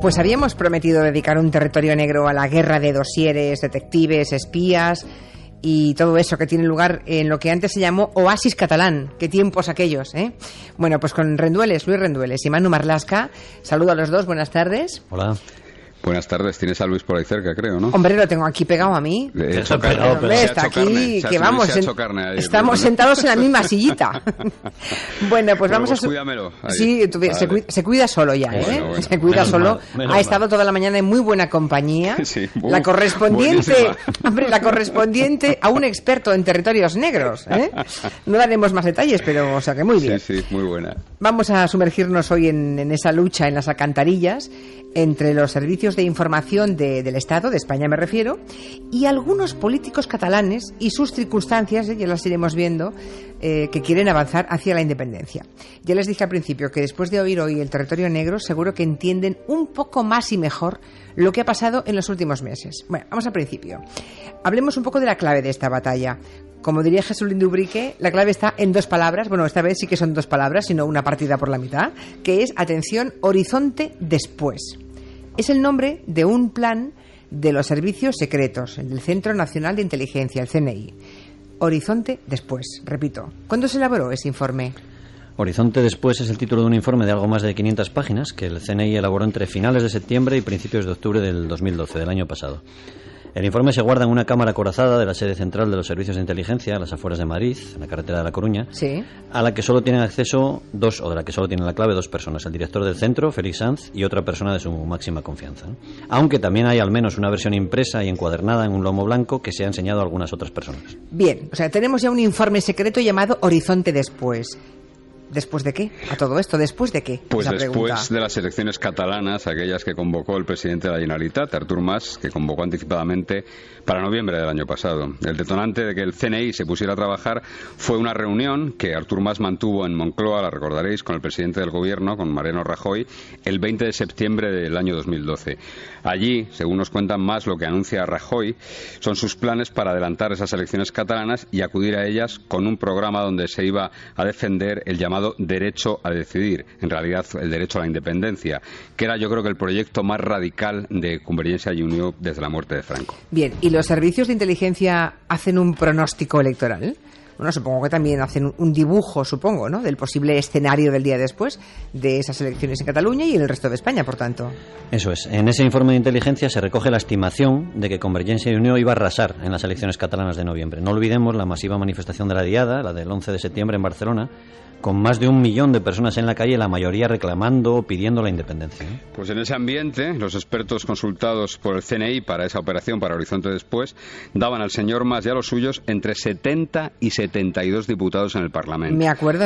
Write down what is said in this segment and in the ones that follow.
Pues habíamos prometido dedicar un territorio negro a la guerra de dosieres, detectives, espías y todo eso que tiene lugar en lo que antes se llamó Oasis Catalán. Qué tiempos aquellos, ¿eh? Bueno, pues con Rendueles, Luis Rendueles y Manu Marlasca. Saludo a los dos, buenas tardes. Hola. Buenas tardes, tienes a Luis por ahí cerca, creo, ¿no? Hombre, lo tengo aquí pegado a mí. Está pegado, pero está aquí, que vamos, estamos sentados en la misma sillita. Bueno, pues vamos pues a... Cuídamelo. Ahí. Sí, se cuida solo ya, ¿eh? Bueno. Se cuida solo. Ha estado toda la mañana en muy buena compañía. Sí, la correspondiente, hombre, la correspondiente a un experto en territorios negros, ¿eh? No daremos más detalles, pero, o sea, que muy bien. Sí, muy buena. Vamos a sumergirnos hoy en esa lucha en las alcantarillas entre los servicios de información del Estado, de España me refiero, y algunos políticos catalanes y sus circunstancias, ya las iremos viendo, que quieren avanzar hacia la independencia. Ya les dije al principio que después de oír hoy el territorio negro, seguro que entienden un poco más y mejor lo que ha pasado en los últimos meses. Bueno, vamos al principio. Hablemos un poco de la clave de esta batalla. Como diría Jesús Lindubrique, la clave está en dos palabras, bueno, esta vez sí que son dos palabras, sino una partida por la mitad, que es, atención, Horizonte Después. Es el nombre de un plan de los servicios secretos, del Centro Nacional de Inteligencia, el CNI. Horizonte Después, repito. ¿Cuándo se elaboró ese informe? Horizonte Después es el título de un informe de algo más de 500 páginas que el CNI elaboró entre finales de septiembre y principios de octubre del 2012, del año pasado. El informe se guarda en una cámara acorazada de la sede central de los servicios de inteligencia, a las afueras de Madrid, en la carretera de La Coruña, sí, a la que solo tienen acceso de la que solo tienen la clave dos personas, el director del centro, Félix Sanz, y otra persona de su máxima confianza, ¿no? Aunque también hay al menos una versión impresa y encuadernada en un lomo blanco que se ha enseñado a algunas otras personas. Bien, o sea, tenemos ya un informe secreto llamado Horizonte Después. ¿Después de qué? A todo esto, ¿después de qué? Pues después de las elecciones catalanas, aquellas que convocó el presidente de la Generalitat, Artur Mas, que convocó anticipadamente para noviembre del año pasado. El detonante de que el CNI se pusiera a trabajar fue una reunión que Artur Mas mantuvo en Moncloa, la recordaréis, con el presidente del gobierno, con Mariano Rajoy, el 20 de septiembre del año 2012. Allí, según nos cuentan Mas, lo que anuncia Rajoy son sus planes para adelantar esas elecciones catalanas y acudir a ellas con un programa donde se iba a defender el llamado derecho a decidir, en realidad el derecho a la independencia, que era yo creo que el proyecto más radical de Convergencia y Unió desde la muerte de Franco. Bien, ¿y los servicios de inteligencia hacen un pronóstico electoral? Bueno, supongo que también hacen un dibujo, supongo, ¿no?, del posible escenario del día después de esas elecciones en Cataluña y en el resto de España, por tanto. Eso es. En ese informe de inteligencia se recoge la estimación de que Convergencia y Unió iba a arrasar en las elecciones catalanas de noviembre. No olvidemos la masiva manifestación de la Diada, la del 11 de septiembre en Barcelona, con más de 1 millón de personas en la calle, la mayoría reclamando o pidiendo la independencia, ¿eh? Pues en ese ambiente, los expertos consultados por el CNI para esa operación, para Horizonte Después, daban al señor Mas y a los suyos entre 70 y 72 diputados en el Parlamento. Me acuerdo.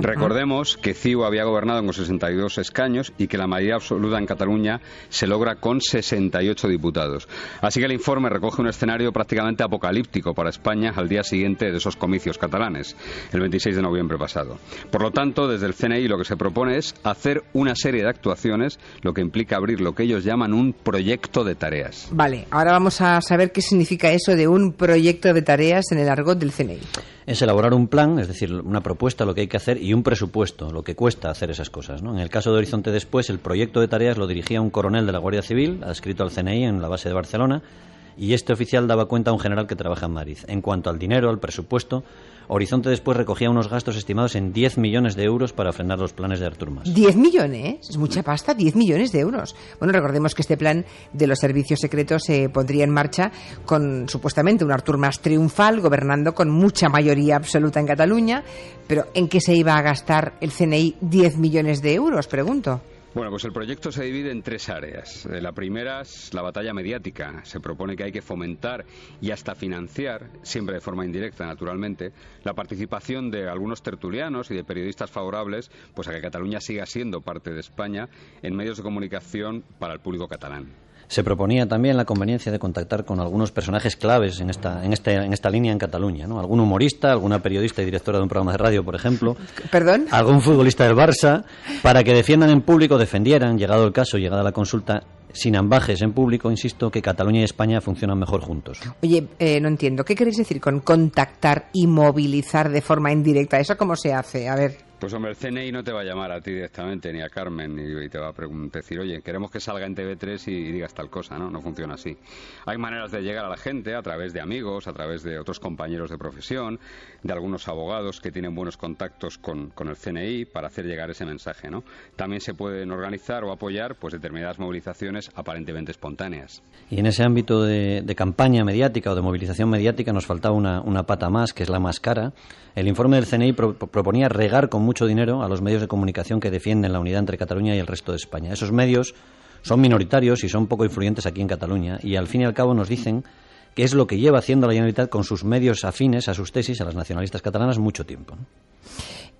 Recordemos que CiU había gobernado con 62 escaños y que la mayoría absoluta en Cataluña se logra con 68 diputados. Así que el informe recoge un escenario prácticamente apocalíptico para España al día siguiente de esos comicios catalanes, el 26 de noviembre pasado. Por lo tanto, desde el CNI lo que se propone es hacer una serie de actuaciones, lo que implica abrir lo que ellos llaman un proyecto de tareas. Vale, ahora vamos a saber qué significa eso de un proyecto de tareas en el argot del CNI. Es elaborar un plan, es decir, una propuesta, lo que hay que hacer, y un presupuesto, lo que cuesta hacer esas cosas, ¿no? En el caso de Horizonte Después, el proyecto de tareas lo dirigía un coronel de la Guardia Civil, adscrito al CNI en la base de Barcelona, y este oficial daba cuenta a un general que trabaja en Madrid. En cuanto al dinero, al presupuesto, Horizonte Después recogía unos gastos estimados en 10 millones de euros para frenar los planes de Artur Mas. ¿10 millones? Es mucha pasta, 10 millones de euros. Bueno, recordemos que este plan de los servicios secretos se pondría en marcha con, supuestamente, un Artur Mas triunfal, gobernando con mucha mayoría absoluta en Cataluña. Pero, ¿en qué se iba a gastar el CNI 10 millones de euros? Pregunto. Bueno, pues el proyecto se divide en 3 áreas. La primera es la batalla mediática. Se propone que hay que fomentar y hasta financiar, siempre de forma indirecta, naturalmente, la participación de algunos tertulianos y de periodistas favorables pues a que Cataluña siga siendo parte de España en medios de comunicación para el público catalán. Se proponía también la conveniencia de contactar con algunos personajes claves en esta línea en Cataluña, ¿no? Algún humorista, alguna periodista y directora de un programa de radio, por ejemplo. ¿Perdón? Algún futbolista del Barça, para que defiendan en público, defendieran, llegado el caso, llegada la consulta, sin ambajes en público, insisto, que Cataluña y España funcionan mejor juntos. Oye, no entiendo. ¿Qué queréis decir con contactar y movilizar de forma indirecta? ¿Eso cómo se hace? A ver. Pues hombre, el CNI no te va a llamar a ti directamente, ni a Carmen, y te va a decir, oye, queremos que salga en TV3 y digas tal cosa, ¿no? No funciona así. Hay maneras de llegar a la gente a través de amigos, a través de otros compañeros de profesión, de algunos abogados que tienen buenos contactos con el CNI para hacer llegar ese mensaje, ¿no? También se pueden organizar o apoyar pues determinadas movilizaciones aparentemente espontáneas. Y en ese ámbito de campaña mediática o de movilización mediática nos faltaba una pata más, que es la más cara. El informe del CNI proponía regar con mucho dinero a los medios de comunicación que defienden la unidad entre Cataluña y el resto de España. Esos medios son minoritarios y son poco influyentes aquí en Cataluña, y al fin y al cabo nos dicen que es lo que lleva haciendo la Generalitat con sus medios afines a sus tesis, a las nacionalistas catalanas, mucho tiempo, ¿no?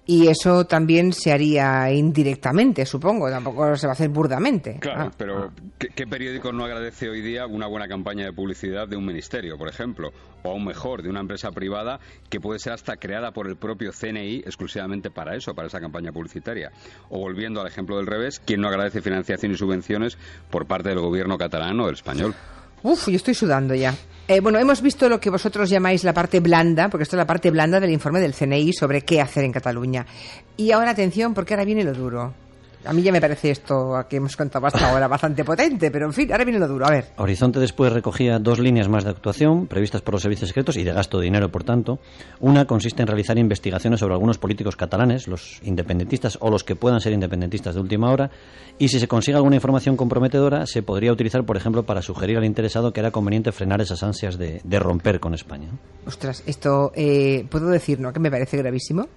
Y eso también se haría indirectamente, supongo, tampoco se va a hacer burdamente. Claro, pero ¿qué periódico no agradece hoy día una buena campaña de publicidad de un ministerio, por ejemplo? O aún mejor, de una empresa privada que puede ser hasta creada por el propio CNI exclusivamente para eso, para esa campaña publicitaria. O volviendo al ejemplo del revés, ¿quién no agradece financiación y subvenciones por parte del gobierno catalán o del español? Uf, yo estoy sudando ya. Bueno, hemos visto lo que vosotros llamáis la parte blanda, porque esto es la parte blanda del informe del CNI sobre qué hacer en Cataluña. Y ahora atención, porque ahora viene lo duro. A mí ya me parece esto que hemos contado hasta ahora bastante potente, pero en fin, ahora viene lo duro. A ver. Horizonte después recogía 2 líneas más de actuación previstas por los servicios secretos y de gasto de dinero, por tanto. Una consiste en realizar investigaciones sobre algunos políticos catalanes, los independentistas o los que puedan ser independentistas de última hora, y si se consigue alguna información comprometedora, se podría utilizar, por ejemplo, para sugerir al interesado que era conveniente frenar esas ansias de romper con España. Ostras, esto, ¿puedo decir, no, que me parece gravísimo?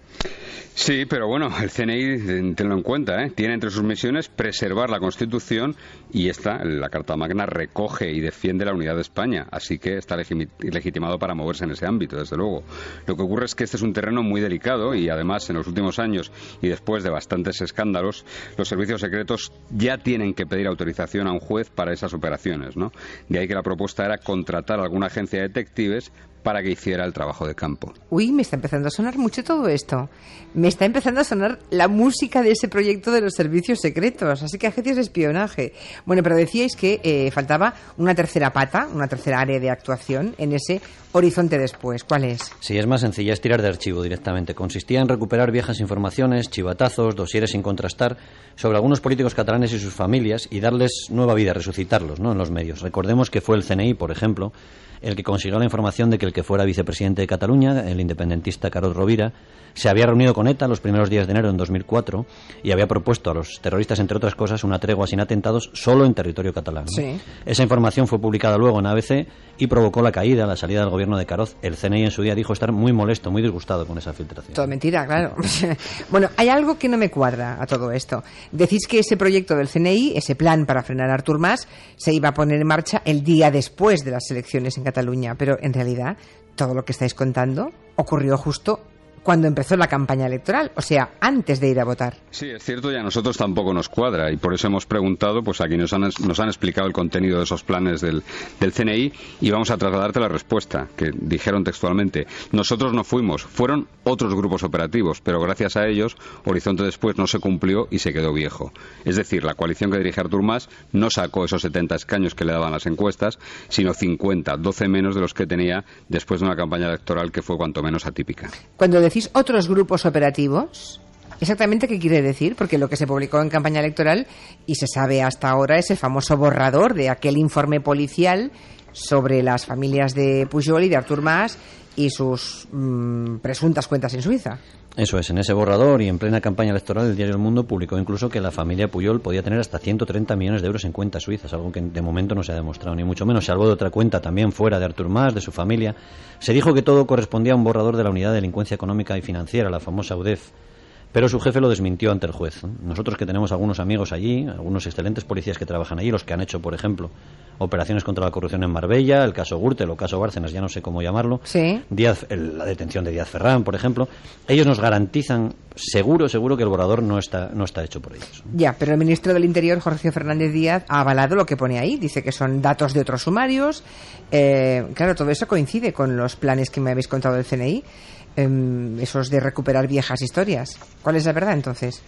Sí, pero bueno, el CNI, tenlo en cuenta, tiene entre sus misiones preservar la Constitución, y la Carta Magna, recoge y defiende la unidad de España, así que está legitimado para moverse en ese ámbito, desde luego. Lo que ocurre es que este es un terreno muy delicado y además en los últimos años y después de bastantes escándalos, los servicios secretos ya tienen que pedir autorización a un juez para esas operaciones, ¿no? De ahí que la propuesta era contratar a alguna agencia de detectives para que hiciera el trabajo de campo. Uy, me está empezando a sonar mucho todo esto. Me está empezando a sonar la música de ese proyecto de los servicios secretos, así que agencias de espionaje. Bueno, pero decíais que faltaba una tercera pata, una tercera área de actuación en ese horizonte después. ¿Cuál es? Sí, es más sencilla, es tirar de archivo directamente. Consistía en recuperar viejas informaciones, chivatazos, dosieres sin contrastar sobre algunos políticos catalanes y sus familias y darles nueva vida, resucitarlos, ¿no?, en los medios. Recordemos que fue el CNI, por ejemplo, el que consiguió la información de que el que fuera vicepresidente de Cataluña, el independentista Carod Rovira, se había reunido con ETA los primeros días de enero en 2004 y había propuesto a los terroristas, entre otras cosas, una tregua sin atentados solo en territorio catalán, ¿no? Sí. Esa información fue publicada luego en ABC y provocó la salida del gobierno de Carod. El CNI en su día dijo estar muy molesto, muy disgustado con esa filtración. Todo mentira, claro. Bueno, hay algo que no me cuadra a todo esto. Decís que ese proyecto del CNI, ese plan para frenar a Artur Mas, se iba a poner en marcha el día después de las elecciones en Cataluña, pero en realidad todo lo que estáis contando ocurrió justo cuando empezó la campaña electoral, o sea, antes de ir a votar. Sí, es cierto, y a nosotros tampoco nos cuadra, y por eso hemos preguntado pues a quienes nos han explicado el contenido de esos planes del CNI, y vamos a trasladarte la respuesta, que dijeron textualmente: nosotros no fuimos, fueron otros grupos operativos, pero gracias a ellos Horizonte después no se cumplió y se quedó viejo. Es decir, la coalición que dirige Artur Mas no sacó esos 70 escaños que le daban las encuestas, sino 50, 12 menos de los que tenía después de una campaña electoral que fue cuanto menos atípica. Cuando decís otros grupos operativos, ¿exactamente qué quiere decir? Porque lo que se publicó en campaña electoral y se sabe hasta ahora es el famoso borrador de aquel informe policial sobre las familias de Pujol y de Artur Mas y sus presuntas cuentas en Suiza. Eso es, en ese borrador y en plena campaña electoral el diario El Mundo publicó incluso que la familia Pujol podía tener hasta 130 millones de euros en cuentas suizas, algo que de momento no se ha demostrado, ni mucho menos. Se habló de otra cuenta también fuera de Artur Mas, de su familia. Se dijo que todo correspondía a un borrador de la Unidad de Delincuencia Económica y Financiera, la famosa UDEF. Pero su jefe lo desmintió ante el juez. Nosotros, que tenemos algunos amigos allí, algunos excelentes policías que trabajan allí, los que han hecho, por ejemplo, operaciones contra la corrupción en Marbella, el caso Gürtel o caso Bárcenas, ya no sé cómo llamarlo, ¿sí?, la detención de Díaz Ferrán, por ejemplo, ellos nos garantizan seguro que el borrador no está hecho por ellos. Ya, pero el ministro del Interior, Jorge Fernández Díaz, ha avalado lo que pone ahí. Dice que son datos de otros sumarios. Claro, todo eso coincide con los planes que me habéis contado del CNI. Esos de recuperar viejas historias. ¿Cuál es la verdad, entonces?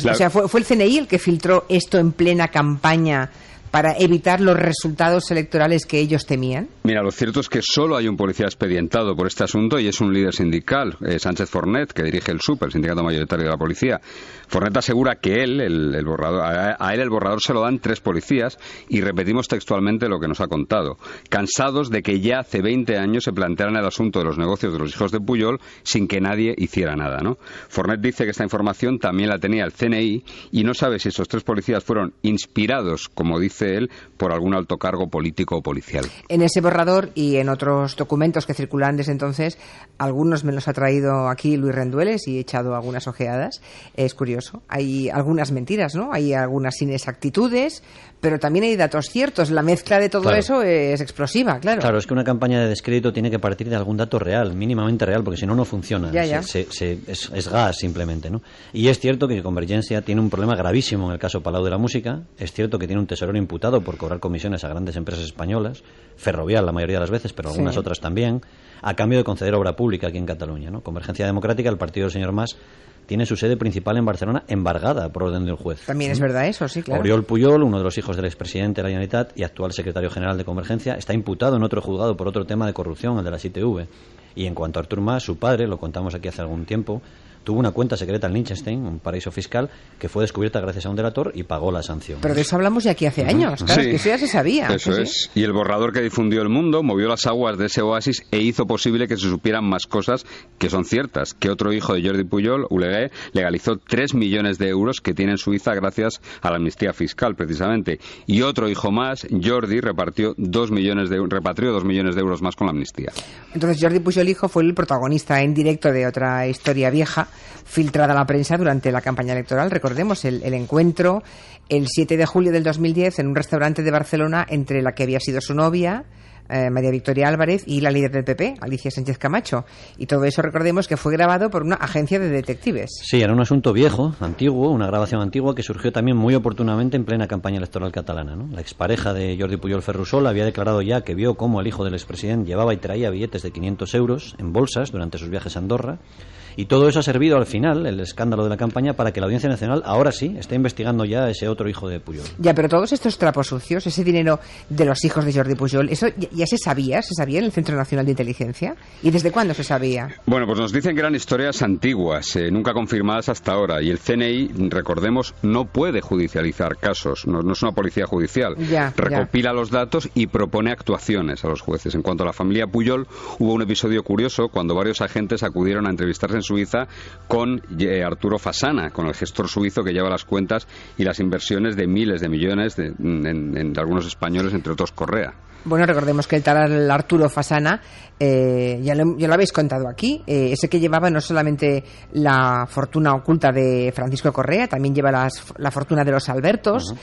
O sea, ¿fue el CNI el que filtró esto en plena campaña para evitar los resultados electorales que ellos temían? Mira, lo cierto es que solo hay un policía expedientado por este asunto y es un líder sindical, Sánchez Fornet, que dirige el SUP, el sindicato mayoritario de la policía. Fornet asegura que él, el borrador, a él el borrador se lo dan 3 policías y repetimos textualmente lo que nos ha contado. Cansados de que ya hace 20 años se plantearan el asunto de los negocios de los hijos de Pujol sin que nadie hiciera nada, ¿no? Fornet dice que esta información también la tenía el CNI y no sabe si esos 3 policías fueron inspirados, como dice él, por algún alto cargo político o policial. En ese borrador y en otros documentos que circulan desde entonces, algunos me los ha traído aquí Luis Rendueles y he echado algunas ojeadas. Es curioso. Hay algunas mentiras, ¿no? Hay algunas inexactitudes, pero también hay datos ciertos. La mezcla de todo eso es explosiva, claro. Claro, es que una campaña de descrédito tiene que partir de algún dato real, mínimamente real, porque si no, no funciona. Es gas, simplemente, ¿no? Y es cierto que Convergencia tiene un problema gravísimo en el caso Palau de la Música. Es cierto que tiene un tesorero imputado por cobrar comisiones a grandes empresas españolas, Ferrovial la mayoría de las veces, pero algunas otras también, a cambio de conceder obra pública aquí en Cataluña, ¿no? Convergencia Democrática, el partido del señor Mas, tiene su sede principal en Barcelona, embargada por orden del juez. También es verdad eso, sí, claro. Oriol Pujol, uno de los hijos del expresidente de la Generalitat y actual secretario general de Convergencia, está imputado en otro juzgado por otro tema de corrupción, el de la ITV. Y en cuanto a Artur Mas, su padre, lo contamos aquí hace algún tiempo, tuvo una cuenta secreta en Liechtenstein, un paraíso fiscal, que fue descubierta gracias a un delator y pagó la sanción. Pero de eso hablamos ya aquí hace años, claro, que eso ya se sabía. Eso es. Y el borrador que difundió El Mundo movió las aguas de ese oasis e hizo posible que se supieran más cosas que son ciertas. Que otro hijo de Jordi Pujol, Oleguer, legalizó 3 millones de euros que tiene en Suiza gracias a la amnistía fiscal, precisamente. Y otro hijo más, Jordi, repatrió 2 millones de euros más con la amnistía. Entonces Jordi Pujol hijo fue el protagonista en directo de otra historia vieja filtrada a la prensa durante la campaña electoral. Recordemos el encuentro el 7 de julio del 2010 en un restaurante de Barcelona entre la que había sido su novia, María Victoria Álvarez, y la líder del PP, Alicia Sánchez Camacho. Y todo eso, recordemos, que fue grabado por una agencia de detectives. Sí, era un asunto viejo, antiguo, una grabación antigua que surgió también muy oportunamente en plena campaña electoral catalana, ¿no? La expareja de Jordi Pujol Ferrusola había declarado ya que vio cómo el hijo del expresidente llevaba y traía billetes de 500 euros en bolsas durante sus viajes a Andorra. Y todo eso ha servido al final, el escándalo de la campaña, para que la Audiencia Nacional ahora sí esté investigando ya a ese otro hijo de Pujol. Ya, pero todos estos trapos sucios, ese dinero de los hijos de Jordi Pujol, ¿eso ya se sabía en el Centro Nacional de Inteligencia? ¿Y desde cuándo se sabía? Bueno, pues nos dicen que eran historias antiguas, nunca confirmadas hasta ahora. Y el CNI, recordemos, no puede judicializar casos, no es una policía judicial. Recopila los datos y propone actuaciones a los jueces. En cuanto a la familia Pujol, hubo un episodio curioso cuando varios agentes acudieron a entrevistarse en Suiza con Arturo Fasana, con el gestor suizo que lleva las cuentas y las inversiones de miles de millones en algunos españoles, entre otros Correa. Bueno, recordemos que el tal Arturo Fasana, ya lo habéis contado aquí, ese que llevaba no solamente la fortuna oculta de Francisco Correa, también lleva la fortuna de los Albertos,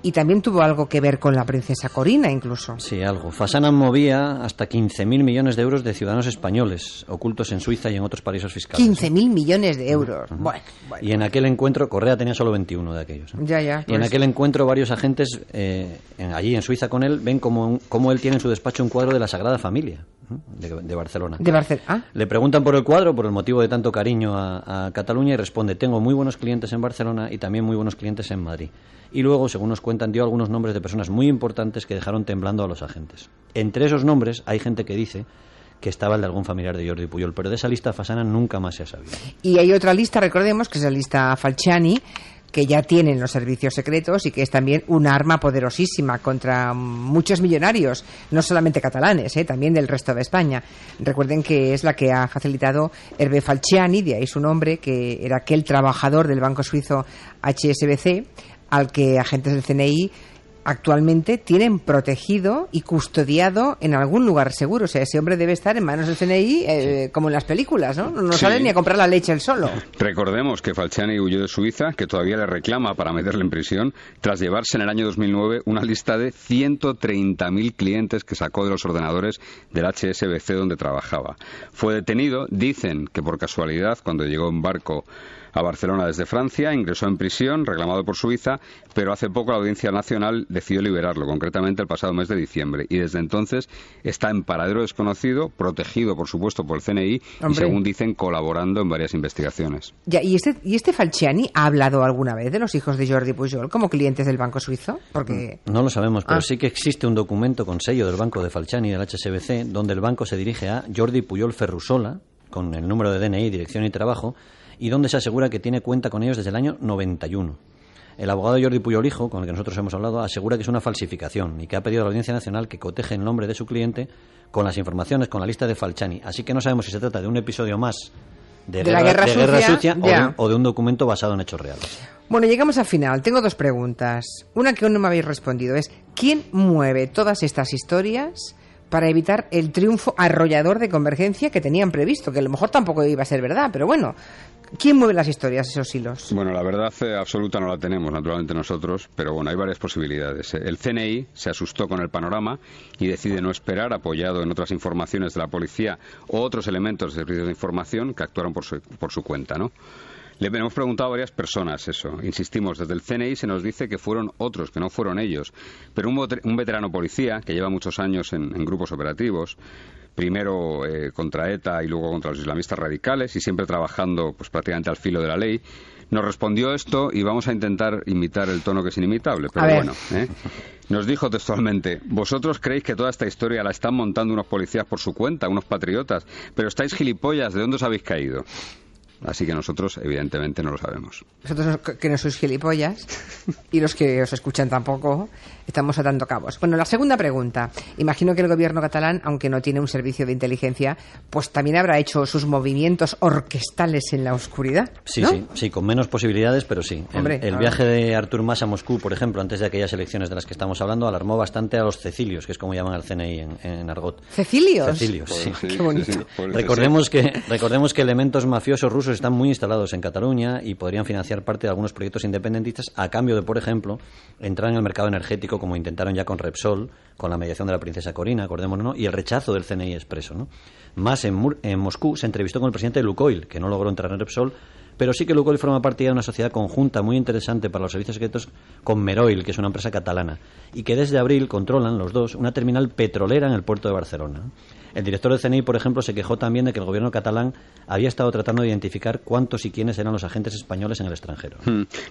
y también tuvo algo que ver con la princesa Corina, incluso. Sí, algo. Fasana movía hasta 15.000 millones de euros de ciudadanos españoles ocultos en Suiza y en otros paraísos fiscales. 15.000 millones de euros. Bueno. Y en aquel encuentro, Correa tenía solo 21 de aquellos. Ya. Y en aquel encuentro varios agentes allí en Suiza con él ven cómo él tiene en su despacho un cuadro de la Sagrada Familia de Barcelona. Le preguntan por el cuadro, por el motivo de tanto cariño a Cataluña, y responde: tengo muy buenos clientes en Barcelona y también muy buenos clientes en Madrid. Y luego, según nos cuentan, dio algunos nombres de personas muy importantes que dejaron temblando a los agentes. Entre esos nombres hay gente que dice que estaba el de algún familiar de Jordi Pujol, pero de esa lista Fasana nunca más se ha sabido. Y hay otra lista, recordemos, que es la lista Falciani, que ya tienen los servicios secretos y que es también un arma poderosísima contra muchos millonarios, no solamente catalanes, también del resto de España. Recuerden que es la que ha facilitado Hervé Falciani, de ahí su nombre, que era aquel trabajador del banco suizo HSBC, al que agentes del CNI actualmente tienen protegido y custodiado en algún lugar seguro. O sea, ese hombre debe estar en manos del CNI como en las películas, ¿no? No sale ni a comprar la leche él solo. Recordemos que Falciani huyó de Suiza, que todavía le reclama para meterle en prisión, tras llevarse en el año 2009 una lista de 130.000 clientes que sacó de los ordenadores del HSBC donde trabajaba. Fue detenido, dicen que por casualidad, cuando llegó en barco a Barcelona desde Francia, ingresó en prisión, reclamado por Suiza, pero hace poco la Audiencia Nacional decidió liberarlo, concretamente el pasado mes de diciembre, y desde entonces está en paradero desconocido, protegido, por supuesto, por el CNI, y según dicen, colaborando en varias investigaciones. Ya, ¿y este Falciani ha hablado alguna vez de los hijos de Jordi Pujol como clientes del Banco Suizo? Porque... No lo sabemos, pero sí que existe un documento con sello del banco de Falciani, del HSBC, donde el banco se dirige a Jordi Pujol Ferrusola, con el número de DNI, dirección y trabajo, y donde se asegura que tiene cuenta con ellos desde el año 91. El abogado Jordi Pujol hijo, con el que nosotros hemos hablado, asegura que es una falsificación y que ha pedido a la Audiencia Nacional que coteje el nombre de su cliente con las informaciones, con la lista de Falciani. Así que no sabemos si se trata de un episodio más de la guerra sucia o de un documento basado en hechos reales. Bueno, llegamos al final. Tengo dos preguntas. Una que aún no me habéis respondido es: ¿quién mueve todas estas historias para evitar el triunfo arrollador de Convergencia que tenían previsto? Que a lo mejor tampoco iba a ser verdad, pero bueno, ¿quién mueve las historias, esos hilos? Bueno, la verdad absoluta no la tenemos, naturalmente, nosotros, pero bueno, hay varias posibilidades. El CNI se asustó con el panorama y decide no esperar, apoyado en otras informaciones de la policía o otros elementos de servicios de información que actuaron por su cuenta, ¿no? Le hemos preguntado a varias personas eso. Insistimos, desde el CNI se nos dice que fueron otros, que no fueron ellos. Pero un veterano policía, que lleva muchos años en grupos operativos, primero contra ETA y luego contra los islamistas radicales, y siempre trabajando pues prácticamente al filo de la ley, nos respondió esto y vamos a intentar imitar el tono que es inimitable. Pero bueno, nos dijo textualmente: vosotros creéis que toda esta historia la están montando unos policías por su cuenta, unos patriotas, pero estáis gilipollas, ¿de dónde os habéis caído? Así que nosotros, evidentemente, no lo sabemos. Vosotros que no sois gilipollas, y los que os escuchan tampoco, estamos atando cabos. Bueno, la segunda pregunta. Imagino que el gobierno catalán, aunque no tiene un servicio de inteligencia, pues también habrá hecho sus movimientos orquestales en la oscuridad, ¿no? Sí, con menos posibilidades, pero sí. El viaje de Artur Mas a Moscú, por ejemplo, antes de aquellas elecciones de las que estamos hablando, alarmó bastante a los Cecilios, que es como llaman al CNI en argot. ¿Cecilios? Cecilios, sí. Qué bonito. Recordemos que elementos mafiosos rusos están muy instalados en Cataluña y podrían financiar parte de algunos proyectos independentistas a cambio de, por ejemplo, entrar en el mercado energético, como intentaron ya con Repsol, con la mediación de la princesa Corina, acordémonos, ¿no? Y el rechazo del CNI expreso, ¿no? Más en Moscú se entrevistó con el presidente de Lukoil, que no logró entrar en Repsol, pero sí que Lukoil forma parte de una sociedad conjunta muy interesante para los servicios secretos con Meroil, que es una empresa catalana, y que desde abril controlan los dos una terminal petrolera en el puerto de Barcelona. El director del CNI, por ejemplo, se quejó también de que el gobierno catalán había estado tratando de identificar cuántos y quiénes eran los agentes españoles en el extranjero.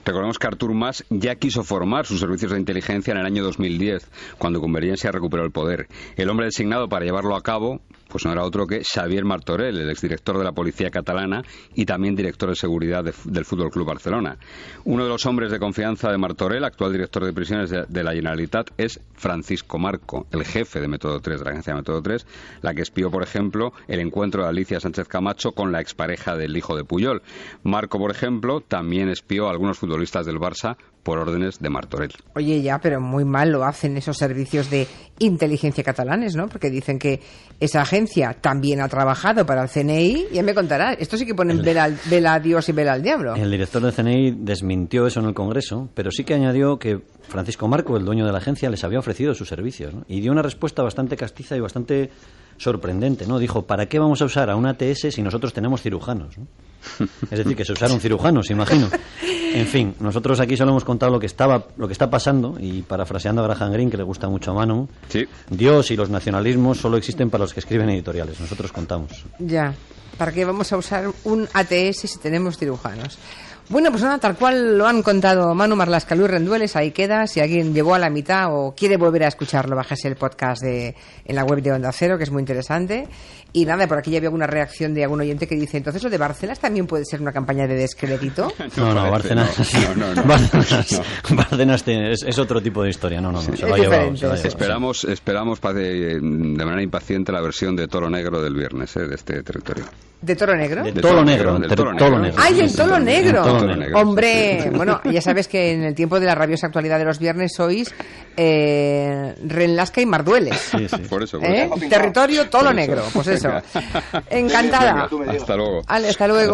Recordemos que Artur Mas ya quiso formar sus servicios de inteligencia en el año 2010, cuando Convergencia recuperó el poder. El hombre designado para llevarlo a cabo pues no era otro que Xavier Martorell, el exdirector de la policía catalana y también director de seguridad del Fútbol Club Barcelona. Uno de los hombres de confianza de Martorell, actual director de prisiones de la Generalitat, es Francisco Marco, el jefe de Método 3, de la agencia Método 3, la que espió, por ejemplo, el encuentro de Alicia Sánchez Camacho con la expareja del hijo de Pujol. Marco, por ejemplo, también espió a algunos futbolistas del Barça por órdenes de Martorell. Oye, ya, pero muy mal lo hacen esos servicios de inteligencia catalanes, ¿no? Porque dicen que esa agencia también ha trabajado para el CNI. Ya me contará. Esto sí que ponen vela a Dios y vela al diablo. El director del CNI desmintió eso en el Congreso, pero sí que añadió que Francisco Marco, el dueño de la agencia, les había ofrecido sus servicios, ¿no? Y dio una respuesta bastante castiza y bastante sorprendente, ¿no? Dijo: ¿para qué vamos a usar a una ATS si nosotros tenemos cirujanos, ¿no? Es decir, que se usaron cirujanos, imagino. En fin, nosotros aquí solo hemos contado lo que está pasando, y parafraseando a Graham Greene, que le gusta mucho a Manu, sí. Dios y los nacionalismos solo existen para los que escriben editoriales. Nosotros contamos. Ya, ¿para qué vamos a usar un ATS si tenemos cirujanos? Bueno, pues nada, tal cual lo han contado Manu Marlasca, Luis Rendueles, ahí queda. Si alguien llegó a la mitad o quiere volver a escucharlo, bájese el podcast en la web de Onda Cero, que es muy interesante. Y nada, por aquí ya había alguna reacción de algún oyente que dice: ¿entonces lo de Bárcenas también puede ser una campaña de descrédito? No, Bárcenas es otro tipo de historia. No, se lo ha llevado. Esperamos de manera impaciente la versión de Toro Negro del viernes, de este territorio. ¿De Toro Negro? De Tolo Negro. ¡Ay, el Tolo Negro! Hombre, bueno, ya sabes que en el tiempo de la rabiosa actualidad de los viernes sois Renlasca y Mardueles. Sí. Por eso. Territorio Tolo Negro, pues eso. Encantada. Hasta luego. Hasta luego.